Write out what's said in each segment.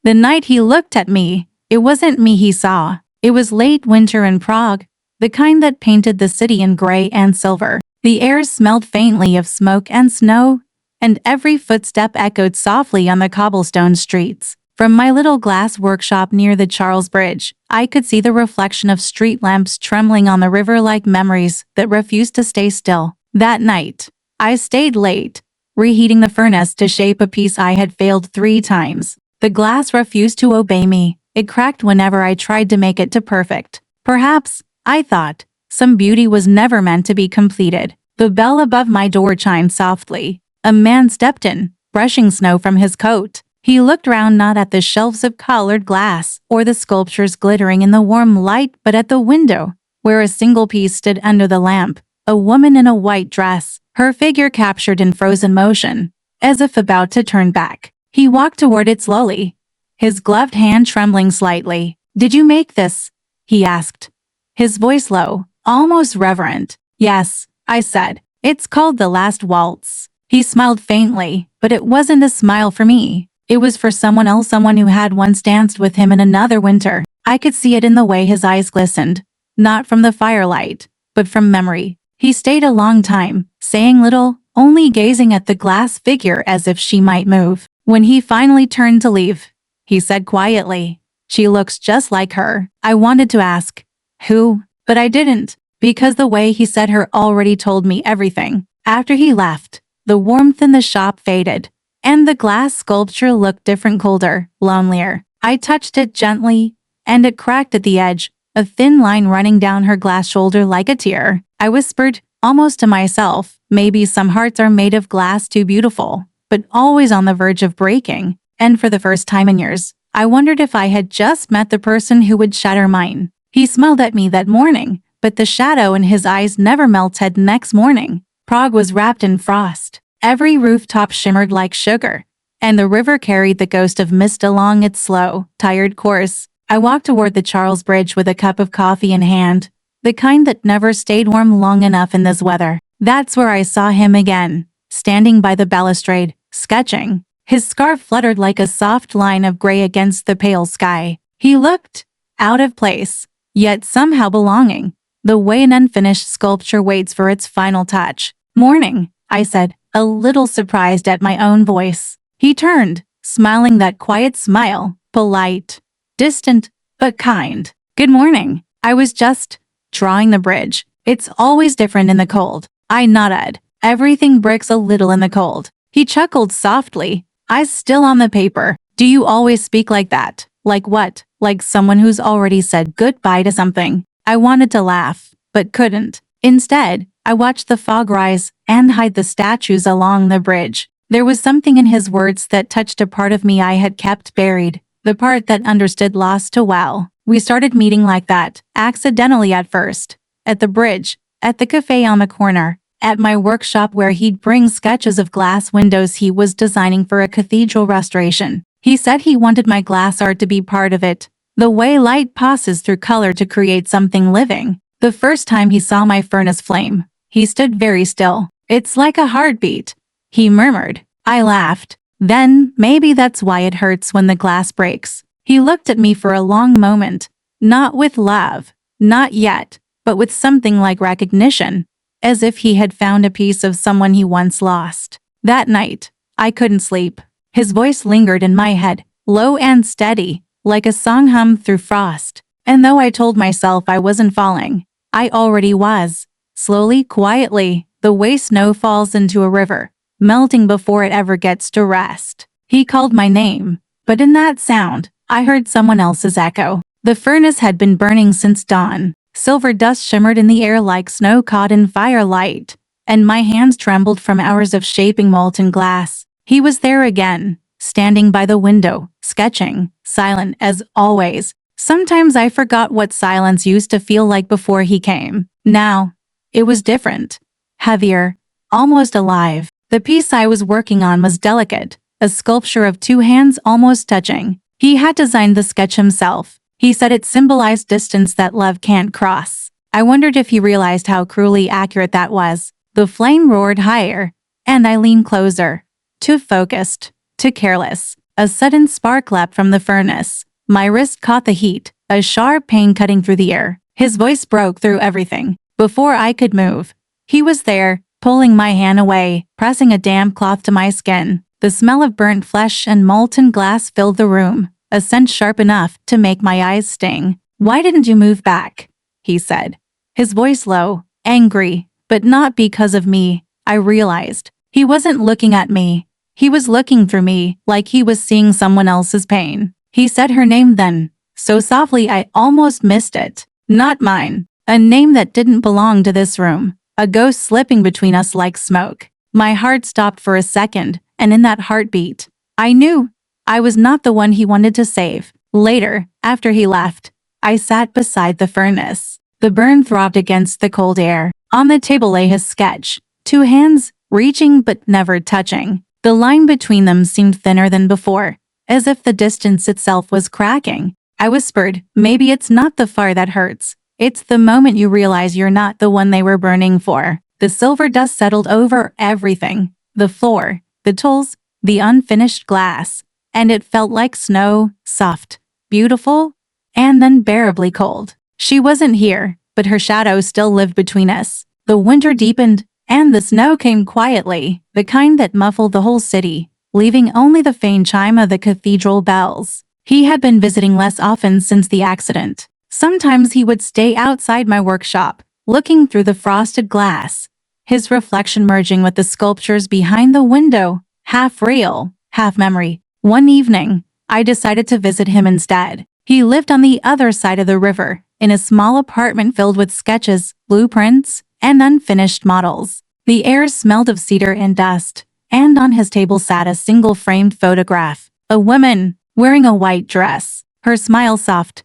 The night he looked at me, it wasn't me he saw. It was late winter in Prague, the kind that painted the city in gray and silver. The air smelled faintly of smoke and snow, and every footstep echoed softly on the cobblestone streets. From my little glass workshop near the Charles Bridge, I could see the reflection of street lamps trembling on the river like memories that refused to stay still. That night, I stayed late, reheating the furnace to shape a piece I had failed 3 times. The glass refused to obey me. It cracked whenever I tried to make it to perfect. Perhaps, I thought, some beauty was never meant to be completed. The bell above my door chimed softly. A man stepped in, brushing snow from his coat. He looked round not at the shelves of colored glass or the sculptures glittering in the warm light, but at the window, where a single piece stood under the lamp, a woman in a white dress, her figure captured in frozen motion, as if about to turn back. He walked toward it slowly, his gloved hand trembling slightly. "Did you make this?" he asked, his voice low, almost reverent. "Yes," I said. "It's called The Last Waltz." He smiled faintly, but it wasn't a smile for me. It was for someone else, someone who had once danced with him in another winter. I could see it in the way his eyes glistened, not from the firelight, but from memory. He stayed a long time, saying little, only gazing at the glass figure as if she might move. When he finally turned to leave, he said quietly, "She looks just like her." I wanted to ask, "Who?" But I didn't, because the way he said her already told me everything. After he left, the warmth in the shop faded, and the glass sculpture looked different, colder, lonelier. I touched it gently, and it cracked at the edge, a thin line running down her glass shoulder like a tear. I whispered, almost to myself, maybe some hearts are made of glass, too beautiful, but always on the verge of breaking. And for the first time in years, I wondered if I had just met the person who would shatter mine. He smiled at me that morning, but the shadow in his eyes never melted next morning. Prague was wrapped in frost. Every rooftop shimmered like sugar, and the river carried the ghost of mist along its slow, tired course. I walked toward the Charles Bridge with a cup of coffee in hand, the kind that never stayed warm long enough in this weather. That's where I saw him again, standing by the balustrade, sketching. His scarf fluttered like a soft line of gray against the pale sky. He looked out of place, yet somehow belonging, the way an unfinished sculpture waits for its final touch. "Morning," I said, a little surprised at my own voice. He turned, smiling that quiet smile, polite, distant, but kind. "Good morning. I was just drawing the bridge. It's always different in the cold." I nodded. "Everything breaks a little in the cold." He chuckled softly, eyes still on the paper. "Do you always speak like that?" "Like what?" "Like someone who's already said goodbye to something." I wanted to laugh, but couldn't. Instead, I watched the fog rise and hide the statues along the bridge. There was something in his words that touched a part of me I had kept buried, the part that understood loss too well. We started meeting like that, accidentally at first. At the bridge, at the cafe on the corner, at my workshop where he'd bring sketches of glass windows he was designing for a cathedral restoration. He said he wanted my glass art to be part of it, the way light passes through color to create something living. The first time he saw my furnace flame, he stood very still. "It's like a heartbeat," he murmured. I laughed. "Then maybe that's why it hurts when the glass breaks." He looked at me for a long moment, not with love, not yet, but with something like recognition, as if he had found a piece of someone he once lost. That night, I couldn't sleep. His voice lingered in my head, low and steady, like a song hummed through frost. And though I told myself I wasn't falling, I already was. Slowly, quietly, the way snow falls into a river, melting before it ever gets to rest. He called my name, but in that sound, I heard someone else's echo. The furnace had been burning since dawn. Silver dust shimmered in the air like snow caught in firelight, and my hands trembled from hours of shaping molten glass. He was there again, standing by the window, sketching, silent as always. Sometimes I forgot what silence used to feel like before he came. Now, it was different, heavier, almost alive. The piece I was working on was delicate, a sculpture of 2 hands almost touching. He had designed the sketch himself. He said it symbolized distance that love can't cross. I wondered if he realized how cruelly accurate that was. The flame roared higher, and I leaned closer. Too focused, too careless. A sudden spark leapt from the furnace. My wrist caught the heat, a sharp pain cutting through the air. His voice broke through everything. Before I could move, he was there, pulling my hand away, pressing a damp cloth to my skin. The smell of burnt flesh and molten glass filled the room, a scent sharp enough to make my eyes sting. "Why didn't you move back?" he said. His voice low, angry, but not because of me. I realized he wasn't looking at me. He was looking through me, like he was seeing someone else's pain. He said her name then, so softly I almost missed it. Not mine. A name that didn't belong to this room. A ghost slipping between us like smoke. My heart stopped for a second, and in that heartbeat, I knew I was not the one he wanted to save. Later, after he left, I sat beside the furnace. The burn throbbed against the cold air. On the table lay his sketch, 2 hands, reaching but never touching. The line between them seemed thinner than before, as if the distance itself was cracking. I whispered, "Maybe it's not the fire that hurts. It's the moment you realize you're not the one they were burning for." The silver dust settled over everything. The floor, the tools, the unfinished glass. And it felt like snow, soft, beautiful, and unbearably cold. She wasn't here, but her shadow still lived between us. The winter deepened, and the snow came quietly, the kind that muffled the whole city, leaving only the faint chime of the cathedral bells. He had been visiting less often since the accident. Sometimes he would stay outside my workshop, looking through the frosted glass, his reflection merging with the sculptures behind the window, half real, half memory. One evening, I decided to visit him instead. He lived on the other side of the river, in a small apartment filled with sketches, blueprints, and unfinished models. The air smelled of cedar and dust, and on his table sat a single framed photograph. A woman, wearing a white dress, her smile soft,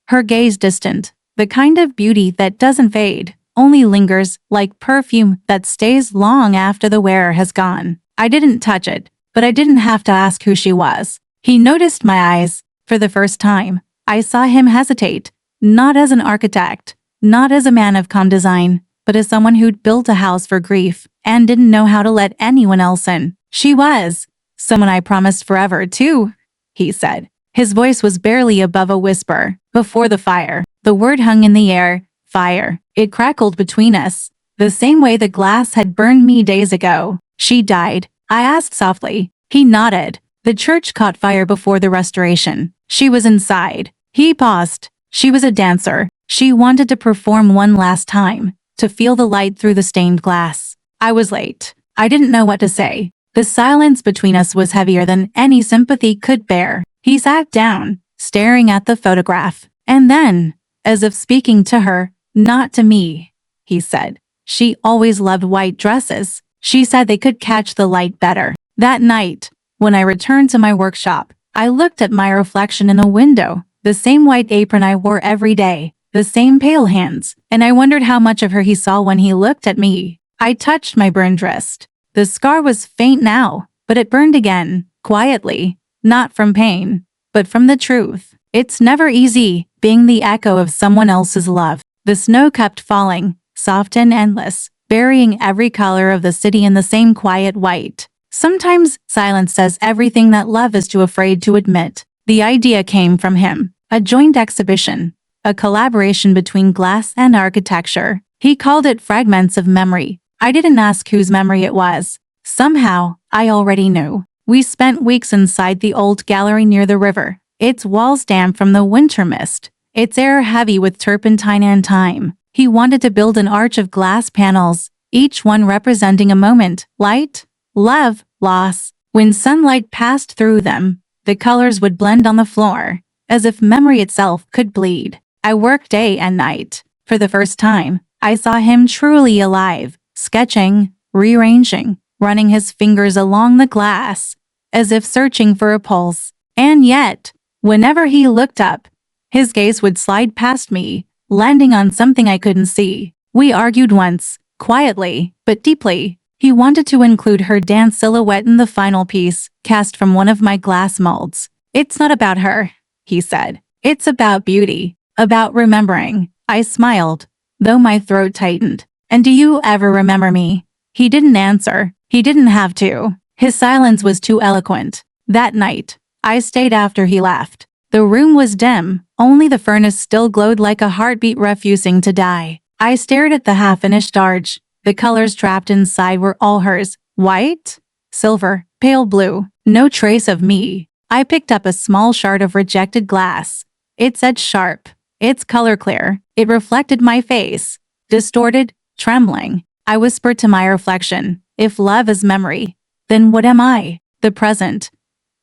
her gaze distant, the kind of beauty that doesn't fade, only lingers like perfume that stays long after the wearer has gone. I didn't touch it, but I didn't have to ask who she was. He noticed my eyes. For the first time, I saw him hesitate, not as an architect, not as a man of calm design, but as someone who'd built a house for grief and didn't know how to let anyone else in. She was someone I promised forever, too, he said. His voice was barely above a whisper. Before the fire, the word hung in the air, fire. It crackled between us, the same way the glass had burned me days ago. She died, I asked softly. He nodded. The church caught fire before the restoration. She was inside. He paused. She was a dancer. She wanted to perform one last time, to feel the light through the stained glass. I was late. I didn't know what to say. The silence between us was heavier than any sympathy could bear. He sat down, staring at the photograph. And then, as if speaking to her, not to me, he said, "She always loved white dresses. She said they could catch the light better." That night, when I returned to my workshop, I looked at my reflection in the window, the same white apron I wore every day, the same pale hands, and I wondered how much of her he saw when he looked at me. I touched my burned wrist. The scar was faint now, but it burned again, quietly, not from pain, but from the truth. It's never easy, being the echo of someone else's love. The snow kept falling, soft and endless, burying every color of the city in the same quiet white. Sometimes silence says everything that love is too afraid to admit. The idea came from him. A joint exhibition. A collaboration between glass and architecture. He called it Fragments of Memory. I didn't ask whose memory it was. Somehow, I already knew. We spent weeks inside the old gallery near the river, its walls damp from the winter mist, its air heavy with turpentine and time. He wanted to build an arch of glass panels, each one representing a moment, light, love, loss. When sunlight passed through them, the colors would blend on the floor, as if memory itself could bleed. I worked day and night. For the first time, I saw him truly alive, sketching, rearranging, running his fingers along the glass, as if searching for a pulse. And yet, whenever he looked up, his gaze would slide past me, landing on something I couldn't see. We argued once, quietly, but deeply. He wanted to include her dance silhouette in the final piece, cast from one of my glass molds. "It's not about her," he said. "It's about beauty, about remembering." I smiled, though my throat tightened. "And do you ever remember me?" He didn't answer. He didn't have to. His silence was too eloquent. That night, I stayed after he left. The room was dim, only the furnace still glowed like a heartbeat refusing to die. I stared at the half-finished arch. The colors trapped inside were all hers: white, silver, pale blue, no trace of me. I picked up a small shard of rejected glass. Its edge sharp, its color clear. It reflected my face, distorted, trembling. I whispered to my reflection, if love is memory, then what am I? The present,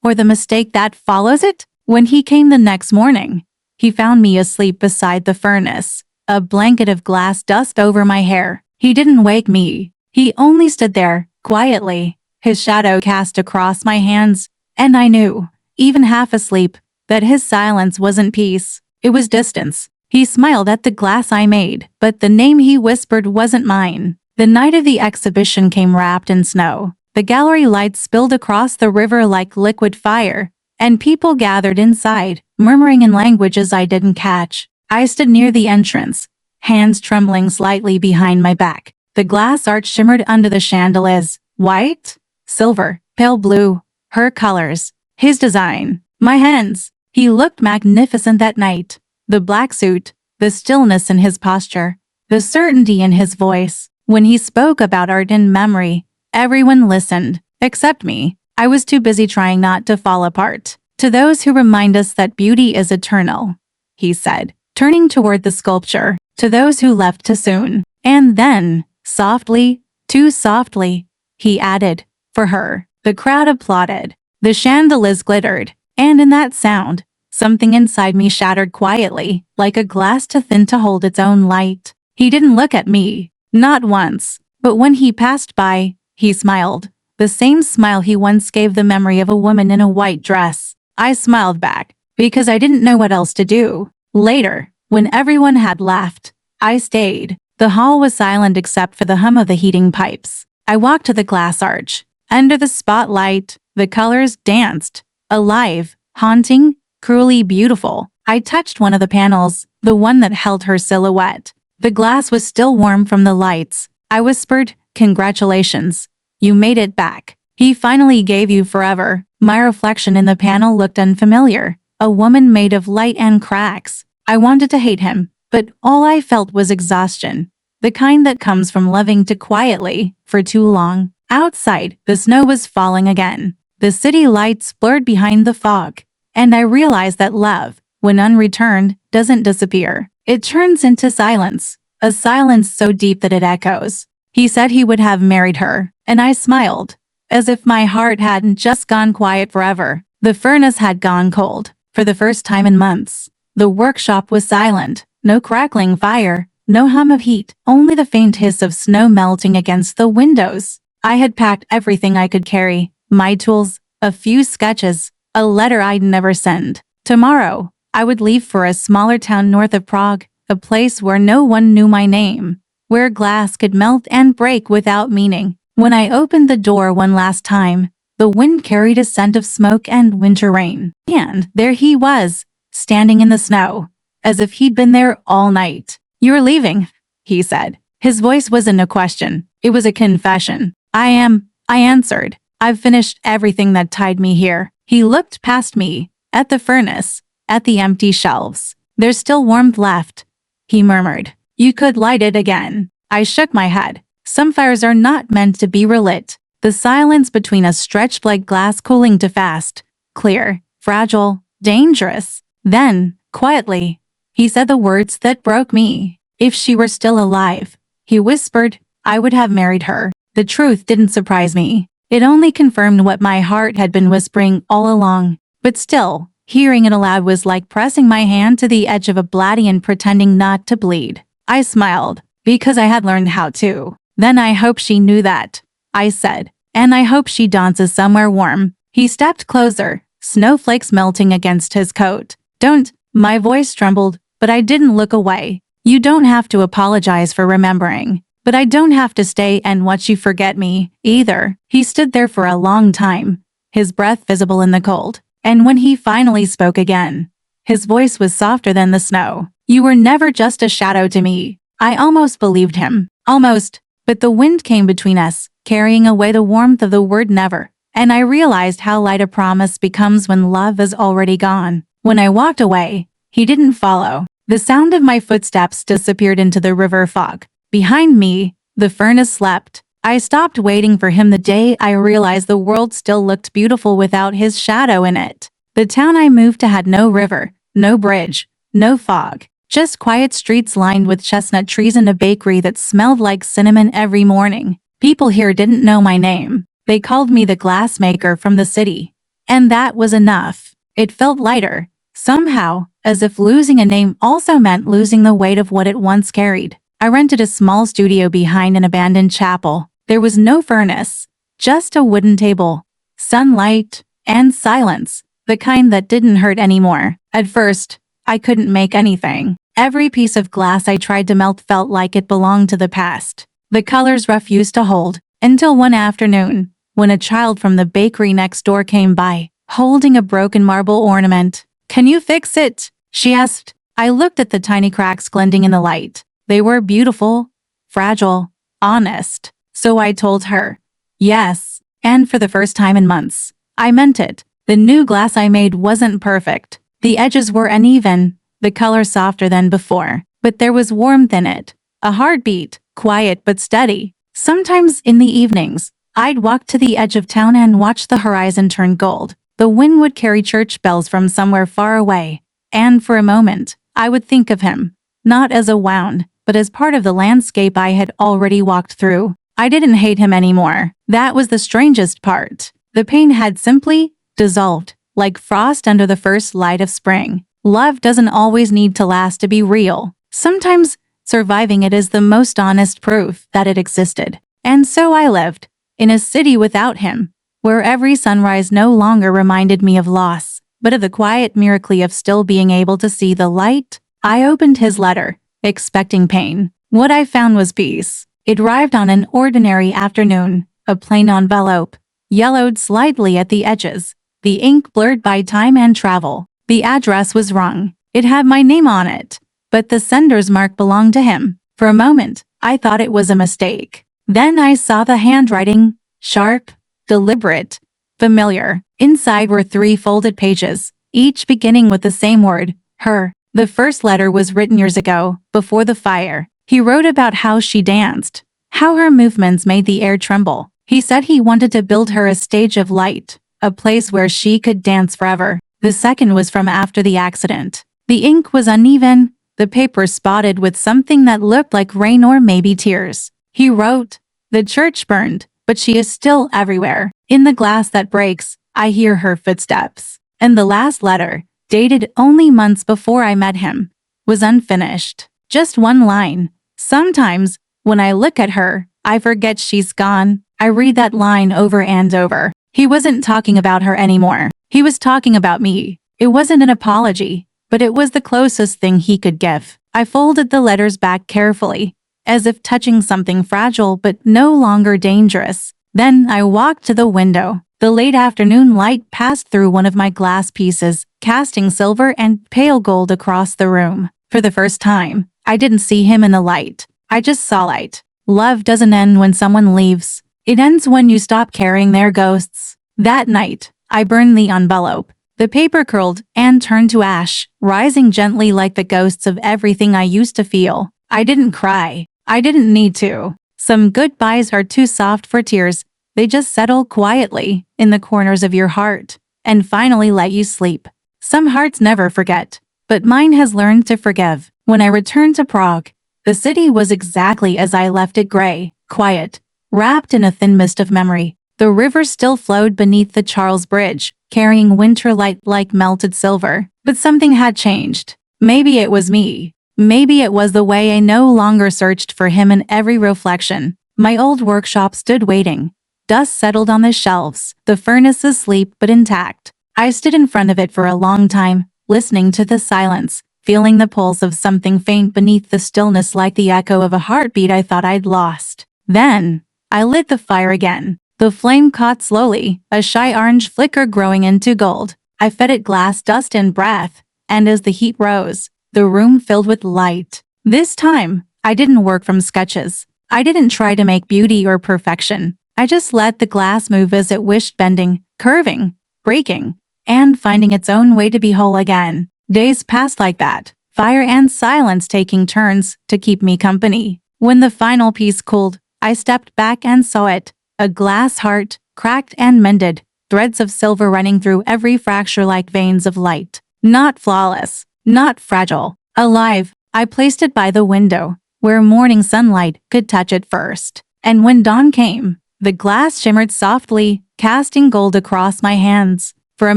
or the mistake that follows it? When he came the next morning, he found me asleep beside the furnace, a blanket of glass dust over my hair. He didn't wake me. He only stood there, quietly, his shadow cast across my hands, and I knew, even half asleep, that his silence wasn't peace, it was distance. He smiled at the glass I made, but the name he whispered wasn't mine. The night of the exhibition came wrapped in snow. The gallery lights spilled across the river like liquid fire, and people gathered inside, murmuring in languages I didn't catch. I stood near the entrance, hands trembling slightly behind my back. The glass arch shimmered under the chandeliers, white, silver, pale blue, her colors, his design, my hands. He looked magnificent that night. The black suit, the stillness in his posture, the certainty in his voice. When he spoke about art and memory, everyone listened, except me. I was too busy trying not to fall apart. To those who remind us that beauty is eternal, he said, turning toward the sculpture. To those who left too soon. And then, softly, too softly, he added, for her. The crowd applauded. The chandeliers glittered, and in that sound, something inside me shattered quietly, like a glass too thin to hold its own light. He didn't look at me, not once, but when he passed by, he smiled. The same smile he once gave the memory of a woman in a white dress. I smiled back, because I didn't know what else to do. Later, when everyone had left, I stayed. The hall was silent except for the hum of the heating pipes. I walked to the glass arch. Under the spotlight, the colors danced, alive, haunting, cruelly beautiful. I touched one of the panels, the one that held her silhouette. The glass was still warm from the lights. I whispered, congratulations. You made it back. He finally gave you forever. My reflection in the panel looked unfamiliar. A woman made of light and cracks. I wanted to hate him, but all I felt was exhaustion. The kind that comes from loving too quietly, for too long. Outside, the snow was falling again. The city lights blurred behind the fog. And I realized that love, when unreturned, doesn't disappear. It turns into silence. A silence so deep that it echoes. He said he would have married her, and I smiled, as if my heart hadn't just gone quiet forever. The furnace had gone cold, for the first time in months. The workshop was silent, no crackling fire, no hum of heat, only the faint hiss of snow melting against the windows. I had packed everything I could carry, my tools, a few sketches, a letter I'd never send. Tomorrow, I would leave for a smaller town north of Prague, a place where no one knew my name, where glass could melt and break without meaning. When I opened the door one last time, the wind carried a scent of smoke and winter rain. And there he was, standing in the snow, as if he'd been there all night. You're leaving, he said. His voice wasn't a question, it was a confession. I answered. I've finished everything that tied me here. He looked past me, at the furnace, at the empty shelves. There's still warmth left, he murmured. You could light it again. I shook my head. Some fires are not meant to be relit. The silence between us stretched like glass cooling too fast. Clear, fragile, dangerous. Then, quietly, he said the words that broke me. If she were still alive, he whispered, I would have married her. The truth didn't surprise me. It only confirmed what my heart had been whispering all along. But still, hearing it aloud was like pressing my hand to the edge of a bladdy and pretending not to bleed. I smiled, because I had learned how to. Then I hope she knew that, I said, and I hope she dances somewhere warm. He stepped closer, snowflakes melting against his coat. Don't, my voice trembled, but I didn't look away. You don't have to apologize for remembering. But I don't have to stay and watch you forget me, either. He stood there for a long time, his breath visible in the cold. And when he finally spoke again, his voice was softer than the snow. You were never just a shadow to me. I almost believed him. Almost. But the wind came between us, carrying away the warmth of the word never. and I realized how light a promise becomes when love is already gone. When I walked away, he didn't follow. The sound of my footsteps disappeared into the river fog. Behind me, the furnace slept. I stopped waiting for him the day I realized the world still looked beautiful without his shadow in it. The town I moved to had no river, no bridge, no fog, just quiet streets lined with chestnut trees and a bakery that smelled like cinnamon every morning. People here didn't know my name. They called me the glassmaker from the city. And that was enough. It felt lighter, somehow, as if losing a name also meant losing the weight of what it once carried. I rented a small studio behind an abandoned chapel. There was no furnace, just a wooden table, sunlight, and silence, the kind that didn't hurt anymore. At first, I couldn't make anything. Every piece of glass I tried to melt felt like it belonged to the past. The colors refused to hold, until one afternoon, when a child from the bakery next door came by, holding a broken marble ornament. "Can you fix it?" she asked. I looked at the tiny cracks glinting in the light. They were beautiful, fragile, honest. So I told her, yes, and for the first time in months, I meant it. The new glass I made wasn't perfect. The edges were uneven, the color softer than before, but there was warmth in it, a heartbeat, quiet but steady. Sometimes in the evenings, I'd walk to the edge of town and watch the horizon turn gold. The wind would carry church bells from somewhere far away, and for a moment, I would think of him, not as a wound, but as part of the landscape I had already walked through. I didn't hate him anymore. That was the strangest part. The pain had simply dissolved, like frost under the first light of spring. Love doesn't always need to last to be real. Sometimes, surviving it is the most honest proof that it existed. And so I lived, in a city without him, where every sunrise no longer reminded me of loss, but of the quiet miracle of still being able to see the light. I opened his letter, expecting pain. What I found was peace. It arrived on an ordinary afternoon, a plain envelope, yellowed slightly at the edges, the ink blurred by time and travel. The address was wrong. It had my name on it, but the sender's mark belonged to him. For a moment, I thought it was a mistake. Then I saw the handwriting, sharp, deliberate, familiar. Inside were 3 folded pages, each beginning with the same word, her. The first letter was written years ago, before the fire. He wrote about how she danced, how her movements made the air tremble. He said he wanted to build her a stage of light, a place where she could dance forever. The second was from after the accident. The ink was uneven, the paper spotted with something that looked like rain or maybe tears. He wrote, "The church burned, but she is still everywhere. In the glass that breaks, I hear her footsteps." And the last letter, dated only months before I met him, was unfinished. Just one line. "Sometimes, when I look at her, I forget she's gone." I read that line over and over. He wasn't talking about her anymore. He was talking about me. It wasn't an apology, but it was the closest thing he could give. I folded the letters back carefully, as if touching something fragile but no longer dangerous. Then I walked to the window. The late afternoon light passed through one of my glass pieces, casting silver and pale gold across the room. For the first time, I didn't see him in the light. I just saw light. Love doesn't end when someone leaves. It ends when you stop carrying their ghosts. That night, I burned the envelope. The paper curled and turned to ash, rising gently like the ghosts of everything I used to feel. I didn't cry. I didn't need to. Some goodbyes are too soft for tears. They just settle quietly in the corners of your heart and finally let you sleep. Some hearts never forget, but mine has learned to forgive. When I returned to Prague, the city was exactly as I left it, gray, quiet, wrapped in a thin mist of memory. The river still flowed beneath the Charles Bridge, carrying winter light like melted silver. But something had changed. Maybe it was me. Maybe it was the way I no longer searched for him in every reflection. My old workshop stood waiting. Dust settled on the shelves, the furnace asleep but intact. I stood in front of it for a long time, listening to the silence, feeling the pulse of something faint beneath the stillness like the echo of a heartbeat I thought I'd lost. Then, I lit the fire again. The flame caught slowly, a shy orange flicker growing into gold. I fed it glass dust and breath, and as the heat rose, the room filled with light. This time, I didn't work from sketches. I didn't try to make beauty or perfection. I just let the glass move as it wished, bending, curving, breaking, and finding its own way to be whole again. Days passed like that, fire and silence taking turns to keep me company. When the final piece cooled, I stepped back and saw it, a glass heart, cracked and mended, threads of silver running through every fracture like veins of light. Not flawless, not fragile, alive. I placed it by the window, where morning sunlight could touch it first. And when dawn came, the glass shimmered softly, casting gold across my hands. For a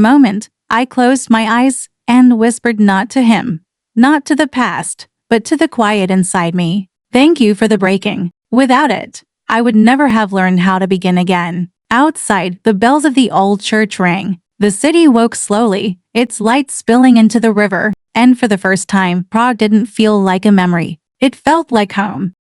moment, I closed my eyes and whispered, not to him, not to the past, but to the quiet inside me. Thank you for the breaking. Without it, I would never have learned how to begin again. Outside, the bells of the old church rang. The city woke slowly, its lights spilling into the river, and for the first time, Prague didn't feel like a memory. It felt like home.